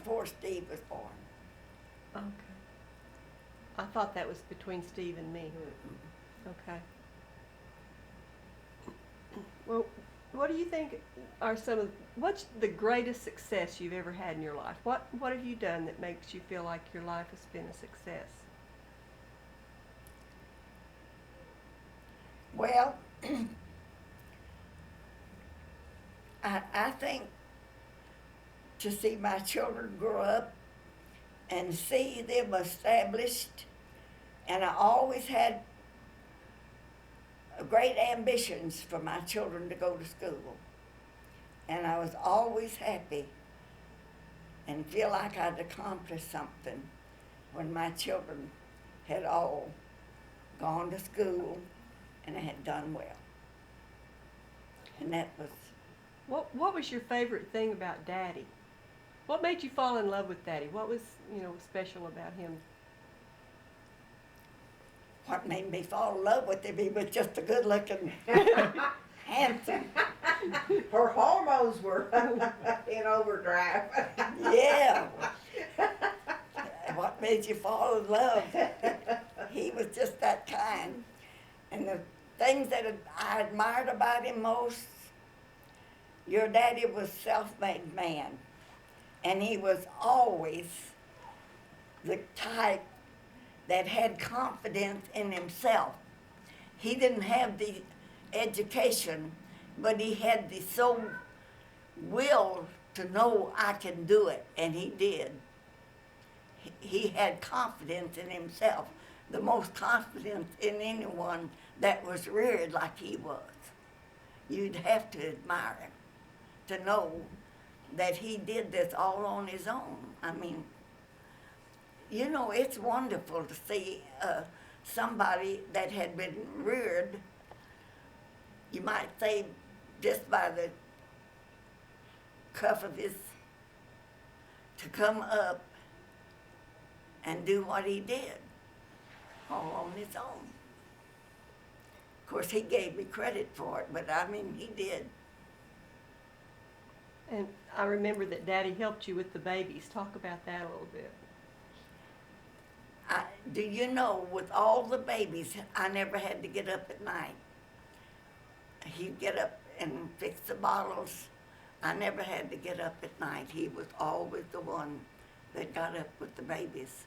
before Steve was born. Okay. I thought that was between Steve and me. Okay. Well, what do you think are what's the greatest success you've ever had in your life? What have you done that makes you feel like your life has been a success? Well, I think to see my children grow up and see them established, and I always had great ambitions for my children to go to school. And I was always happy and feel like I'd accomplished something when my children had all gone to school and had done well. And that was... What was your favorite thing about Daddy? What made you fall in love with Daddy? What was, special about him? What made me fall in love with him, he was just a good-looking, handsome. Her hormones were in overdrive. Yeah. What made you fall in love? He was just that kind. And the things that I admired about him most, your daddy was a self-made man. And he was always the type that had confidence in himself. He didn't have the education, but he had the will to know I can do it, and he did. He had confidence in himself, the most confidence in anyone that was reared like he was. You'd have to admire him to know that he did this all on his own. I mean, it's wonderful to see somebody that had been reared, you might say, just by the cuff of his, to come up and do what he did, all on his own. Of course, he gave me credit for it, but he did. And I remember that Daddy helped you with the babies. Talk about that a little bit. Do you know, with all the babies, I never had to get up at night. He'd get up and fix the bottles. I never had to get up at night. He was always the one that got up with the babies.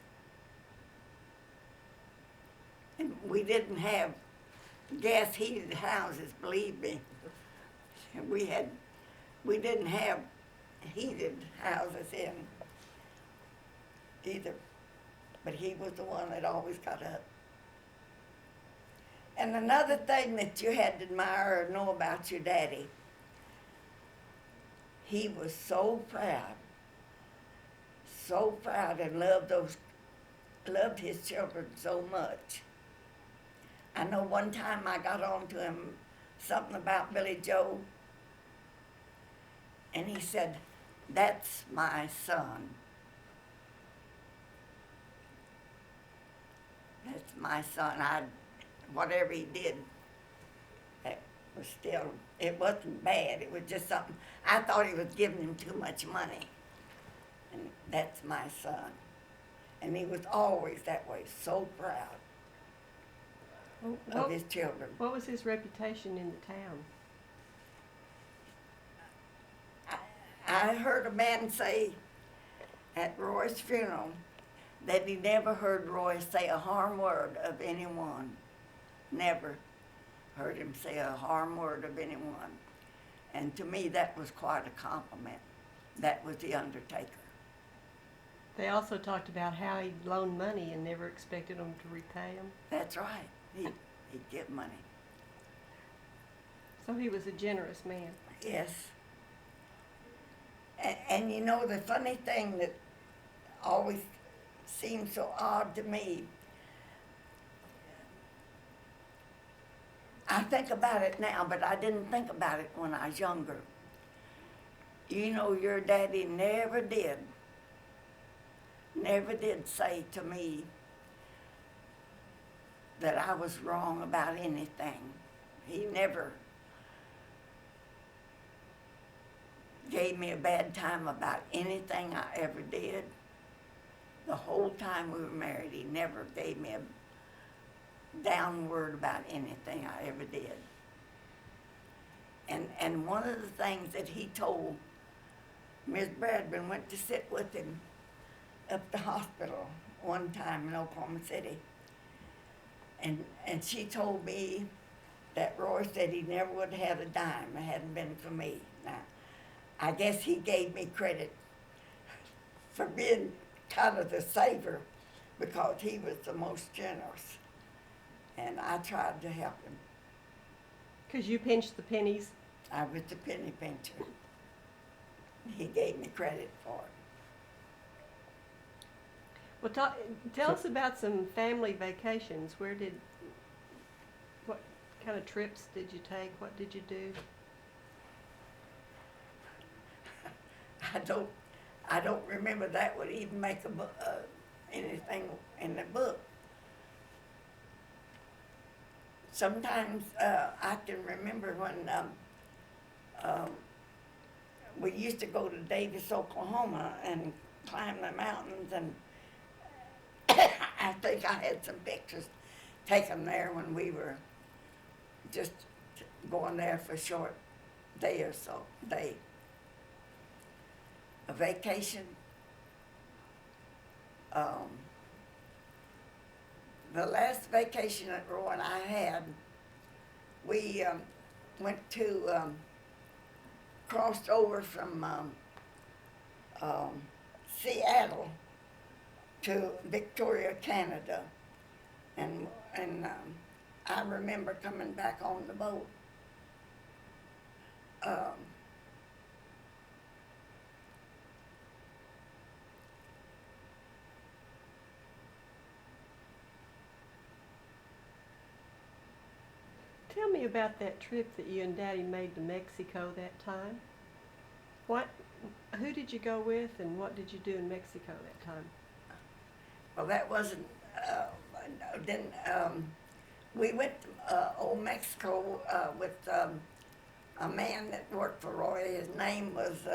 And we didn't have gas-heated houses, believe me. We didn't have heated houses in either. But he was the one that always got up. And another thing that you had to admire or know about your daddy, he was so proud and loved his children so much. I know one time I got on to him something about Billy Joe, and he said, "That's my son. That's my son." Whatever he did, that was still, it wasn't bad. It was just something, I thought he was giving him too much money. And that's my son. And he was always that way, so proud of his children. What was his reputation in the town? I heard a man say at Roy's funeral that he never heard Roy say a harm word of anyone. Never heard him say a harm word of anyone. And to me, that was quite a compliment. That was the undertaker. They also talked about how he loaned money and never expected them to repay him. That's right. He'd give money. So he was a generous man. Yes. And the funny thing that always seems so odd to me, I think about it now, but I didn't think about it when I was younger. Your daddy never did say to me that I was wrong about anything. He never gave me a bad time about anything I ever did. The whole time we were married, he never gave me a down word about anything I ever did. And one of the things that he told Miss Bradburn went to sit with him up the hospital one time in Oklahoma City. And she told me that Roy said he never would have had a dime if it hadn't been for me. Now, I guess he gave me credit for being kind of the saver because he was the most generous. And I tried to help him. 'Cause you pinched the pennies. I was the penny pincher. He gave me credit for it. Well, tell us about some family vacations. What kind of trips did you take? What did you do? I don't remember that would even make a book, anything in the book. Sometimes I can remember when we used to go to Davis, Oklahoma, and climb the mountains, and I think I had some pictures taken there when we were just going there for a short day or so. A vacation. The last vacation that Roy and I had, we went to, crossed over from Seattle to Victoria, Canada. And I remember coming back on the boat. Tell me about that trip that you and Daddy made to Mexico that time. Who did you go with, and what did you do in Mexico that time? Well, that wasn't, we went to old Mexico with a man that worked for Roy. His name was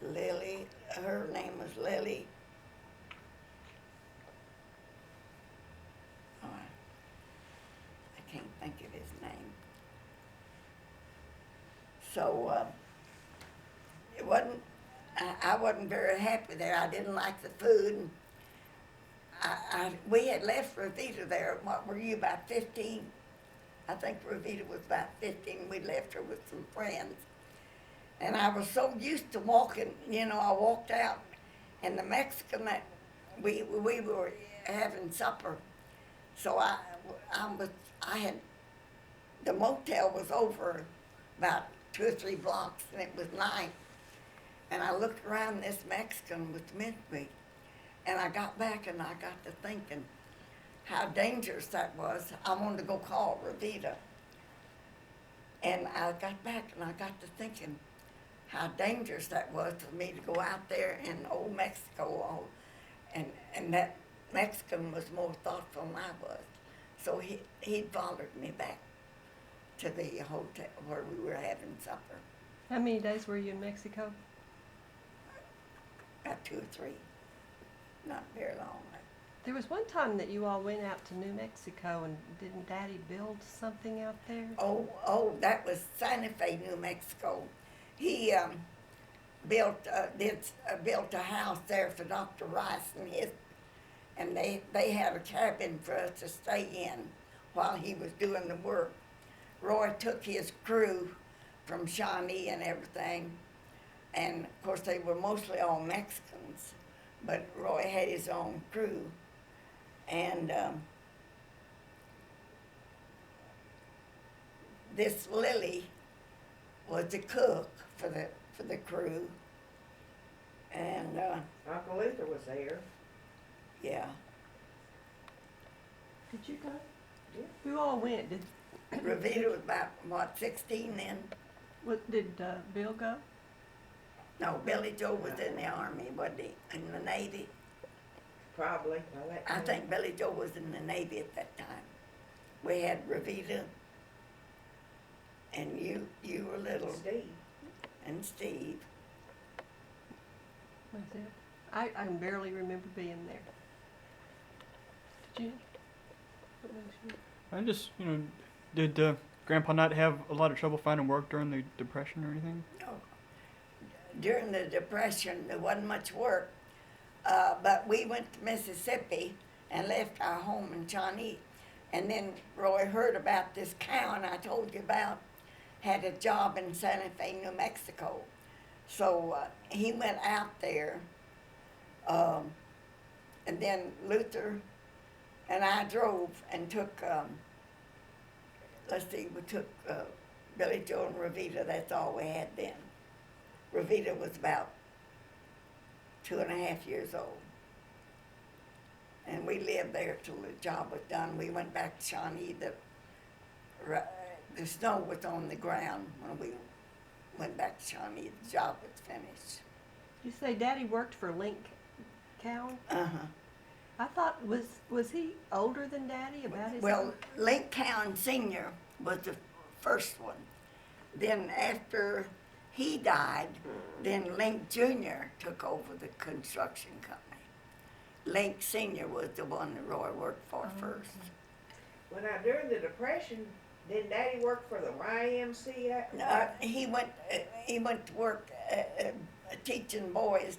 Lily. Her name was Lily. Oh, I can't think of his name. So it wasn't. I wasn't very happy there. I didn't like the food. We had left Rosita there. What were you, about 15? I think Rosita was about 15. We left her with some friends. And I was so used to walking, I walked out, and the Mexican that we were having supper. So the motel was over about 2 or 3 blocks, and it was night. And I looked around, this Mexican was with me. And I got back and I got to thinking how dangerous that was. I wanted to go call Rosita. And I got back and I got to thinking how dangerous that was for me to go out there in old Mexico. And that Mexican was more thoughtful than I was. So he followed me back to the hotel where we were having supper. How many days were you in Mexico? About 2 or 3. Not very long. There was one time that you all went out to New Mexico, and didn't Daddy build something out there? Oh, that was Santa Fe, New Mexico. He built a house there for Dr. Rice and they had a cabin for us to stay in while he was doing the work. Roy took his crew from Shawnee and everything, and of course they were mostly all Mexicans, but Roy had his own crew. And this Lily was the cook for the crew. And Uncle Luther was there. yeah, Did you go? Yeah. Who all went? Did Rosita was about 16 then. Did Bill go? No, Billy Joe was in the Army, wasn't he? In the Navy. Probably. I think Billy Joe was in the Navy at that time. We had Rosita and you were little, Steve. and Steve. Was it? I can barely remember being there. Did you? What was you? I just, did Grandpa not have a lot of trouble finding work during the Depression or anything? No. During the Depression, there wasn't much work, but we went to Mississippi and left our home in Shawnee. And then Roy heard about this cow I told you about, had a job in Santa Fe, New Mexico. So he went out there, and then Luther and I drove and took, we took Billy Joe and Revita, that's all we had then. Revita was about 2.5 years old. And we lived there till the job was done. We went back to Shawnee. The snow was on the ground when we went back to Shawnee. The job was finished. You say Daddy worked for Link Cowan? Uh-huh. I thought, was he older than Daddy, about his Well, Link Cowan Sr. was the first one. Then after he died, then Link Jr. took over the construction company. Link Sr. was the one that Roy worked for first. Well, now during the Depression, did Daddy work for the YMCA? No, he went to work teaching boys,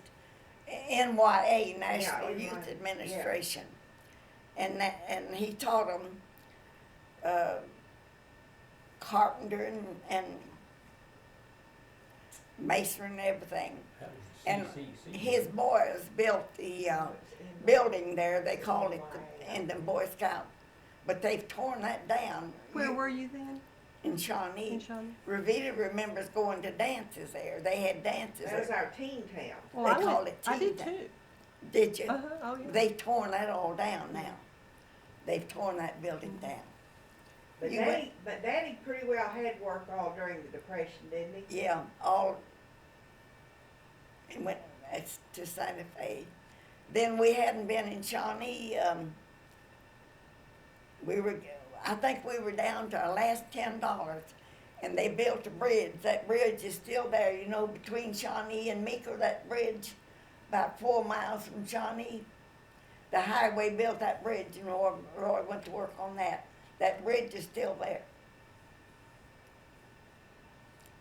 NYA, National NYA, Youth Administration, and he taught them carpenter and masonry and everything. And his boys built the building there. They called it the Indian Boy Scout, but they've torn that down. Where were you then? In Shawnee. In Shawnee? Revita remembers going to dances there. They had dances That was there. our teen town. Well, They called it I did tea too. Did you? Uh-huh. Oh, yeah. They've torn that all down now. They've torn that building down. But You Daddy pretty well had work all during the Depression, didn't he? Yeah, all. It went to Santa Fe. Then we hadn't been in Shawnee. I think we were down to our last $10, and they built a bridge. That bridge is still there, between Shawnee and Meeker. That bridge, about 4 miles from Shawnee. The highway built that bridge, and Roy went to work on that. That bridge is still there.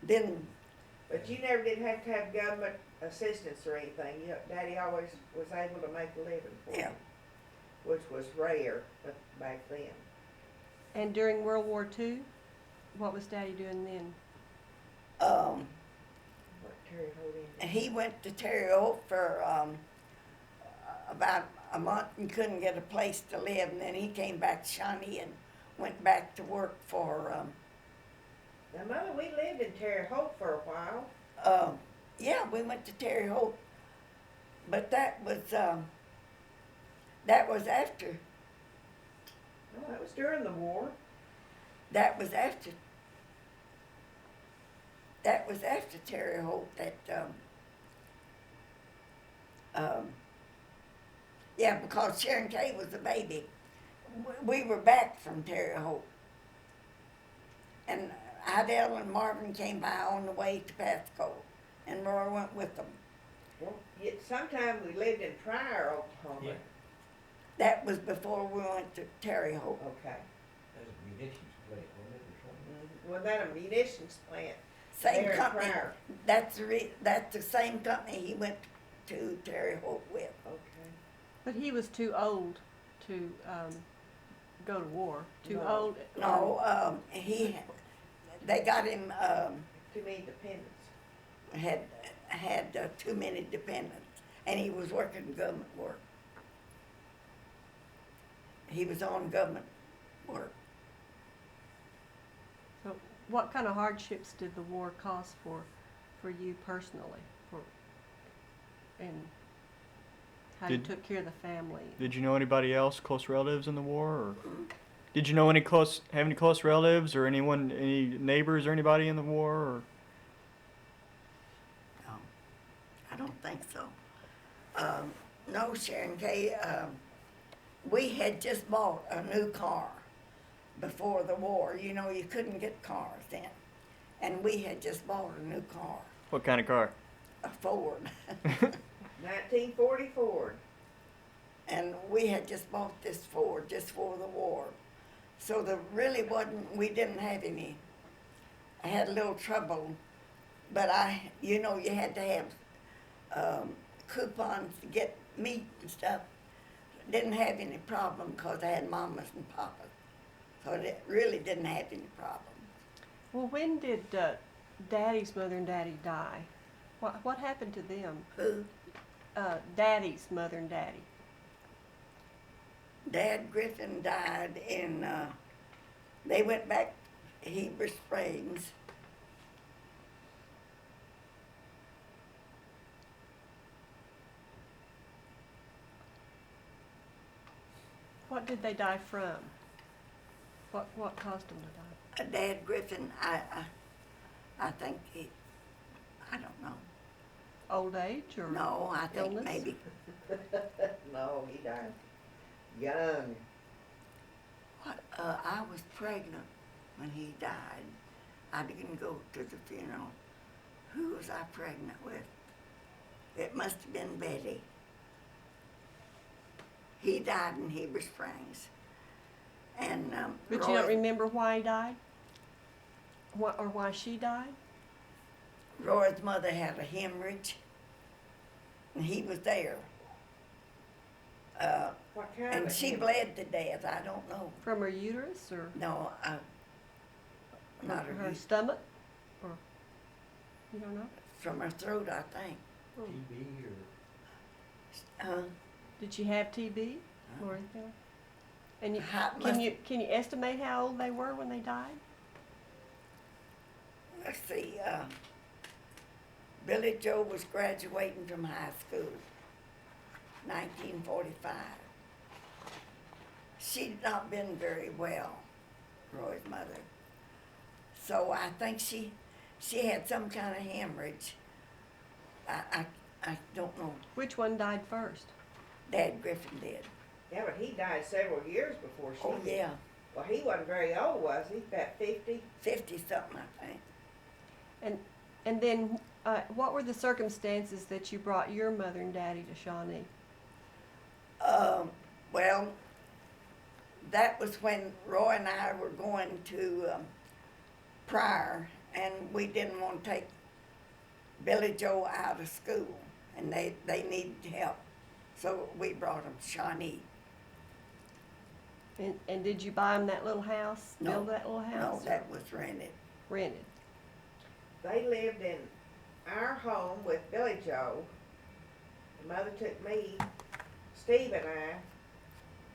Then, But you never did have to have government assistance or anything. Daddy always was able to make a living for Yeah. you, which was rare back then. And during World War II, what was Daddy doing then? What Terry Holt in. he went to Terre Haute for about a month and couldn't get a place to live, and then he came back to Shawnee and went back to work for, Now, Mother, we lived in Terre Haute for a while. yeah, we went to Terre Haute, but that was after, Well, that was during the war. that was after Terre Haute, yeah, because Sharon Kay was a baby. We were back from Terre Haute. And Idell and Marvin came by on the way to Pasco, and Roy went with them. Well, yet sometime we lived in Pryor, Oklahoma. Yeah. That was before we went to Terre Haute. Okay. That's a munitions plant, wasn't it, or something? Was that a munitions plant? Same There in company. Pryor. That's the same company he went to Terre Haute with. Okay. But he was too old to go to war. Too No. old. No, they got him, Too many dependents. had too many dependents, and he was working government work. He was on government work. So, what kind of hardships did the war cause for you personally? And how you Did- took care of the family? Did you know anybody else, close relatives in the war, or did you know have any close relatives or any neighbors or anybody in the war? Or No, I don't think so. No, Sharon Kay, we had just bought a new car before the war. You couldn't get cars then. and we had just bought a new car, What kind of car? a Ford. 1940 Ford. And we had just bought this Ford just for the war. So there really wasn't, we didn't have any. I had a little trouble, but you had to have coupons to get meat and stuff. Didn't have any problem because I had mamas and papas. So it really didn't have any problem. Well, when did Daddy's mother and Daddy die? What happened to them? Who? Daddy's mother and Daddy. Dad Griffin died in, they went back to Heber Springs. What did they die from? What caused them to die? Dad Griffin, I think I don't know. Old age or No, I think illness? maybe. No, he died young. I was pregnant when he died. I didn't go to the funeral. Who was I pregnant with? It must have been Betty. He died in Heber Springs. And But you don't remember why he died? Or why she died? Roy's mother had a hemorrhage, and he was there. What kind And of she him? bled to death. I don't know. From her uterus or No, not her her, stomach? Or you don't know? from her throat, I think. TB or Did she have TB or anything? And you, Must- can you estimate how old they were when they died? Let's see, Billy Joe was graduating from high school, 1945. She'd not been very well, Roy's mother. So I think she had some kind of hemorrhage. I don't know. Which one died first? Dad Griffin did. Yeah, but he died several years before she Oh, did. yeah, Well, he wasn't very old, was he? About 50? 50-something, I think. And then, what were the circumstances that you brought your mother and daddy to Shawnee? Well, that was when Roy and I were going to Pryor, and we didn't want to take Billy Joe out of school, and they needed help. So we brought them to Shawnee. And did you buy them that little house? No. Build that little No, house? that was rented. Rented. They lived in our home with Billy Joe. The mother took me, Steve and I,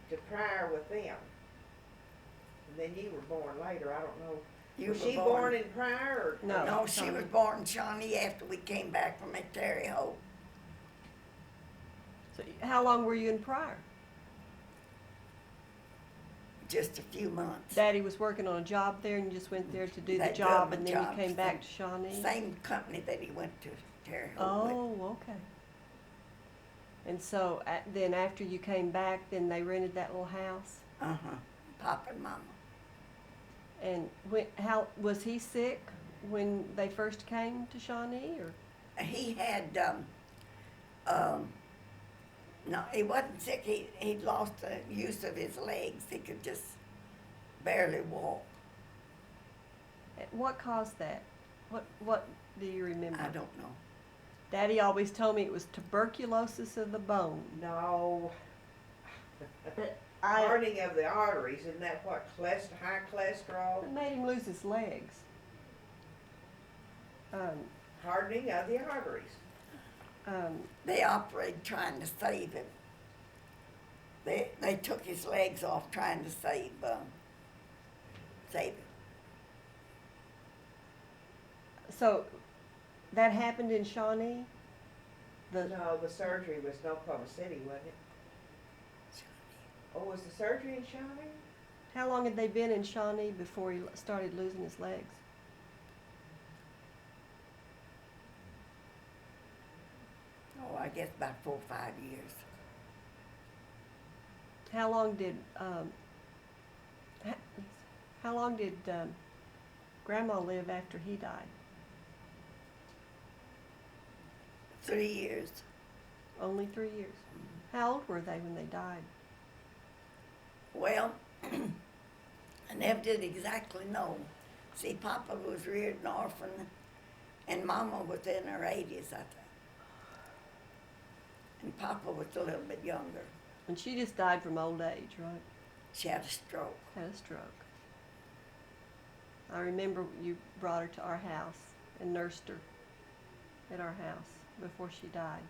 to Pryor with them. And then you were born later, I don't know. You Was were she born in Pryor or? No. No, she was born in Shawnee after we came back from Terre Haute. So how long were you in Pryor? Just a few months. Daddy was working on a job there and you just went there to do the That job government and then you job, came back to same- Shawnee? Same company that he went to Terre Haute with. Oh, okay. And so then after you came back, then they rented that little house? Uh-huh, Papa and Mama. And how was he sick when they first came to Shawnee, or? He had, no, he wasn't sick. He'd lost the use of his legs. He could just barely walk. What caused that? What do you remember? I don't know. Daddy always told me it was tuberculosis of the bone. No, It hardening of the arteries, isn't that what, high cholesterol? made him lose his legs. Hardening of the arteries. They operated trying to save him. They took his legs off trying to save him. So that happened in Shawnee? No, the surgery was in Oklahoma City, wasn't it? Oh, was the surgery in Shawnee? How long had they been in Shawnee before he started losing his legs? Oh, I guess about 4 or 5 years. How long did Grandma live after he died? 3 years. Only 3 years. How old were they when they died? Well, I never did exactly know. See, Papa was reared an orphan, and Mama was in her 80s, I think. And Papa was a little bit younger. And she just died from old age, right? She had a stroke. Had a stroke. I remember you brought her to our house and nursed her at our house before she died.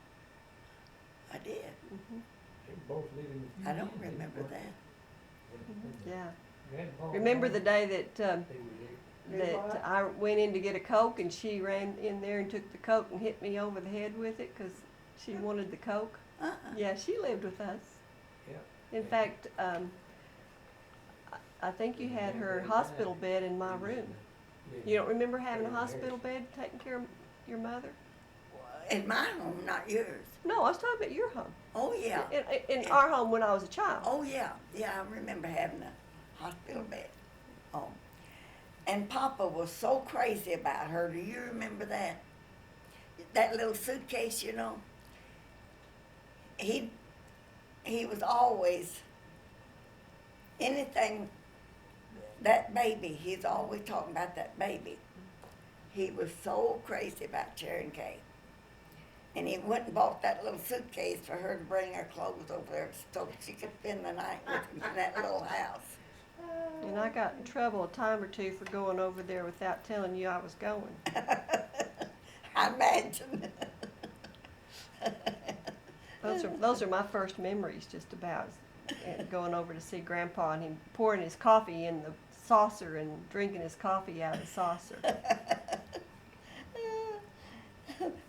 I did. Hmm. They were both living. I don't remember that. Yeah. Grandpa. Remember the day that They were there. Did what? I went in to get a Coke and she ran in there and took the Coke and hit me over the head with it because she wanted the Coke? Uh-uh. Yeah, she lived with us. Yeah. In fact, I think you had her hospital bed in my room. You don't remember having a hospital bed taking care of your mother? In my home, not yours. No, I was talking about your home. Oh, yeah. In our home when I was a child. Oh, yeah. Yeah, I remember having a hospital bed. Oh. And Papa was so crazy about her. Do you remember that? That little suitcase, you know? He was always, anything, that baby, he's always talking about that baby. He was so crazy about Sharon Kay. And he went and bought that little suitcase for her to bring her clothes over there so she could spend the night with him in that little house. And I got in trouble a time or two for going over there without telling you I was going. I imagine. Those are my first memories just about going over to see Grandpa and him pouring his coffee in the saucer and drinking his coffee out of the saucer.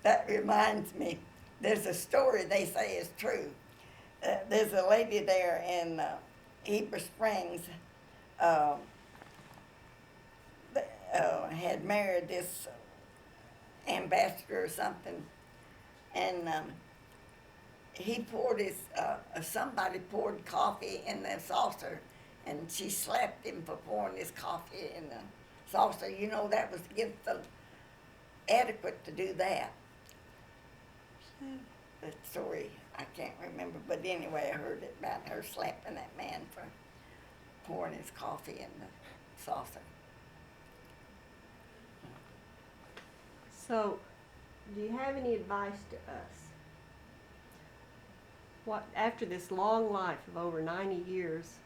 That reminds me, there's a story they say is true. There's a lady there in Heber Springs had married this ambassador or something, and he poured his, somebody poured coffee in the saucer, and she slapped him for pouring his coffee in the saucer. You know, that was against the etiquette to do that. The story, I can't remember, but anyway, I heard it about her slapping that man for pouring his coffee in the saucer. So, do you have any advice to us? What, after this long life of over 90 years,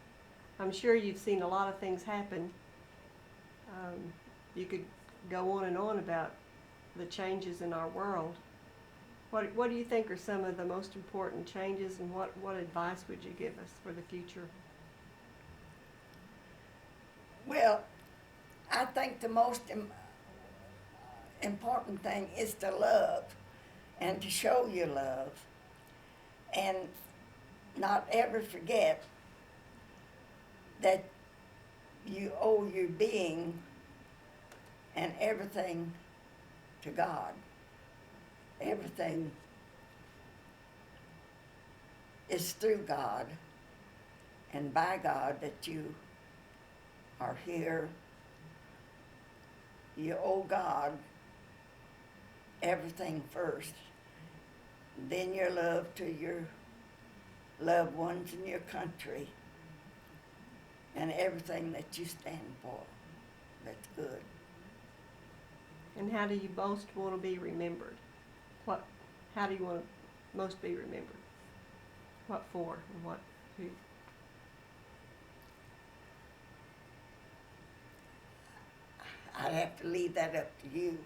I'm sure you've seen a lot of things happen. You could go on and on about the changes in our world. What do you think are some of the most important changes, and what advice would you give us for the future? Well, I think the most important thing is to love and to show your love and not ever forget that you owe your being and everything to God. Everything is through God and by God that you are here. You owe God everything first, then your love to your loved ones and your country and everything that you stand for that's good. And how do you most want to be remembered? How do you want to most be remembered? What for and what who? I'd have to leave that up to you.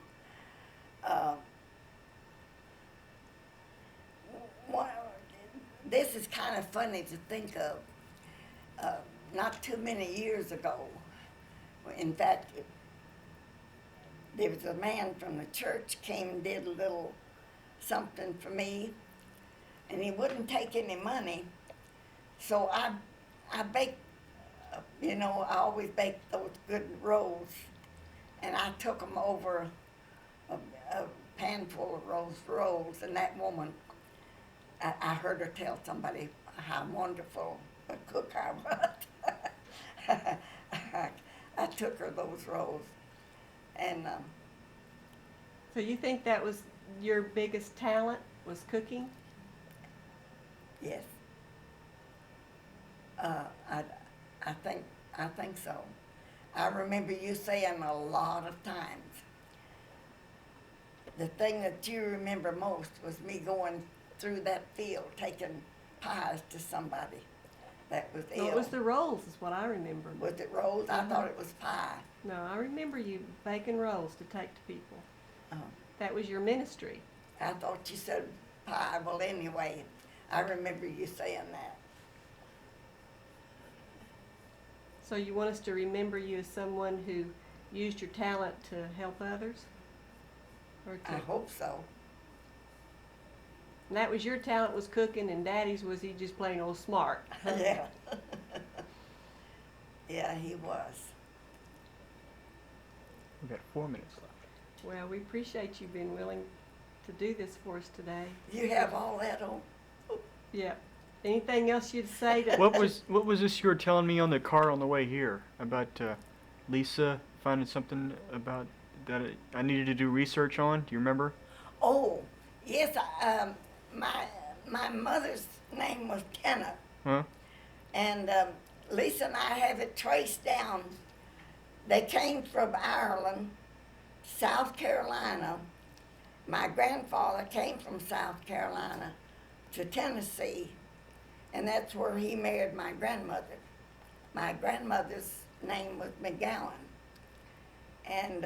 One, this is kind of funny to think of. Not too many years ago, in fact, there was a man from the church came and did a little something for me, and he wouldn't take any money. So I baked, I always bake those good rolls, and I took them over a pan full of those rolls, and that woman, I heard her tell somebody how wonderful a cook I was. I took her those rolls, And So you think that was your biggest talent, was cooking? yes, I think so. I remember you saying a lot of times. The thing that you remember most was me going through that field taking pies to somebody that was ill. No, it was the rolls is what I remember. Was it rolls? I Uh-huh. thought it was pie. No, I remember you baking rolls to take to people. Oh, That was your ministry. I thought you said pie. Well, anyway, I remember you saying that. So you want us to remember you as someone who used your talent to help others? Or I hope so. and that was your talent, was cooking, and Daddy's was he just plain old smart? Yeah. Yeah, he was. We've got 4 minutes left. Well, we appreciate you being willing to do this for us today. You have all that on? Yeah. Anything else you'd say to? What was this you were telling me on the car on the way here about Lisa finding something about that I needed to do research on? Do you remember? Oh, yes. My mother's name was Tennant, Huh? and Lisa and I have it traced down. They came from Ireland, South Carolina. My grandfather came from South Carolina to Tennessee, and that's where he married my grandmother. My grandmother's name was McGowan, and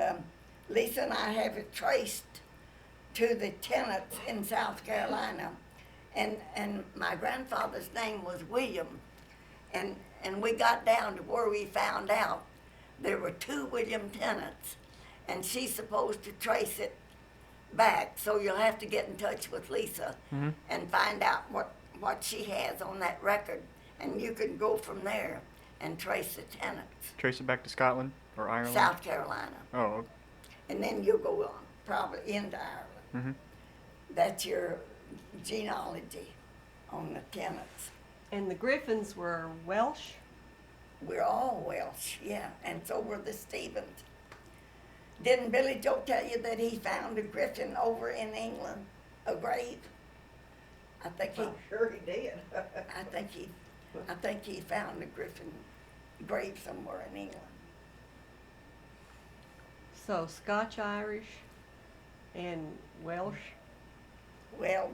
Lisa and I have it traced to the Tennants in South Carolina, and my grandfather's name was William, and we got down to where we found out there were 2 William Tennants, and she's supposed to trace it back. So you'll have to get in touch with Lisa Mhm. and find out what she has on that record, and you can go from there and trace the Tennants. Trace it back to Scotland or Ireland? South Carolina, Oh. and then you'll go on probably into Ireland. Mhm. That's your genealogy on the Tennants. And the Griffins were Welsh. We're all Welsh, yeah, and so were the Stevens. Didn't Billy Joe tell you that he found a Griffin over in England, a grave? I think he, I'm sure he did. I think he found a Griffin grave somewhere in England. So Scotch Irish and Welsh. Well,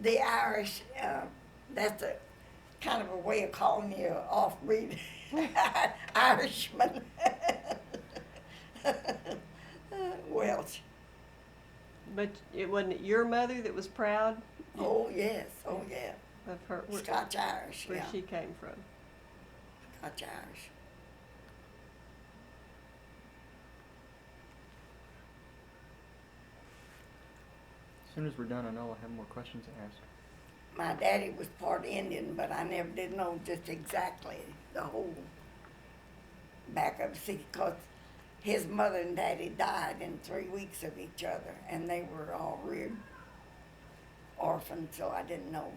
the Irish, that's a kind of a way of calling you off-breed Irishman. Welsh. But it wasn't your mother that was proud Oh, yes, oh, yeah. of her Scotch Irish, where yeah. she came from. Scotch Irish. As soon as we're done, I know I'll have more questions to ask. My daddy was part Indian, but I never did know just exactly the whole back of it, because his mother and daddy died in 3 weeks of each other, and they were all reared orphans, so I didn't know.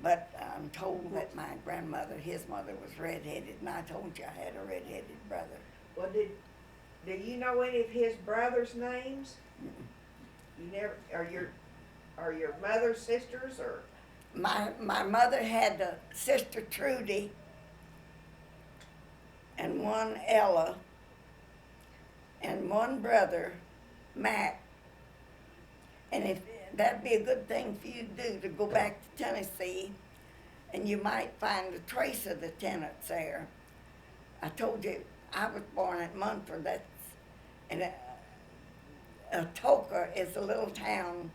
But I'm told that my grandmother, his mother, was redheaded, and I told you I had a redheaded brother. Well, do you know any of his brothers' names? You never, are your mother's sisters, or? My mother had a sister Trudy and one Ella and one brother Mac. And if that'd be a good thing for you to do, to go back to Tennessee, and you might find a trace of the Tennants there. I told you I was born at Munford. That's and Atoka is a little town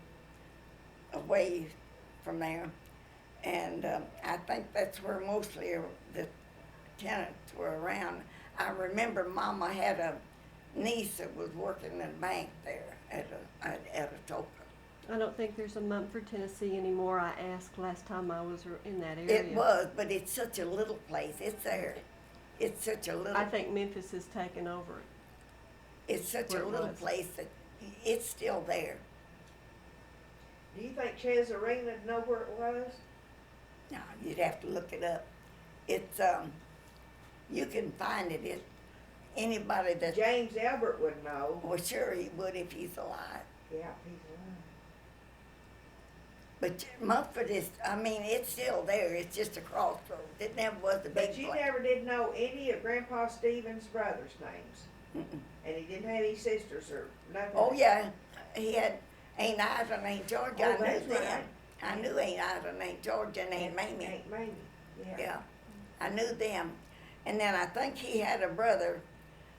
away from there, and I think that's where mostly the Tennants were around. I remember Mama had a niece that was working in a bank there at Atoka. I don't think there's a Mumford, Tennessee anymore. I asked last time I was in that area. It was, but it's such a little place. It's there. It's such a little. I think Memphis has taken over it. It's such where a it little was. place that it's still there. Do you think Chesareena'd know where it was? No, you'd have to look it up. It's you can find it. anybody that, James Albert would know. well, sure he would if he's alive. Yeah, he's alive. But Mumford is, I mean, it's still there, it's just a crossroads, it never was a big But you place. never did know any of Grandpa Stevens' brothers' names? Mm-mm. And he didn't have any sisters or nothing? Oh, yeah, he had Aunt Ida and Aunt Georgia, Oh, I that's knew them. right. I knew Aunt Ida and Aunt Georgia and Aunt Mamie, Aunt Mamie, yeah. yeah, I knew them. And then I think he had a brother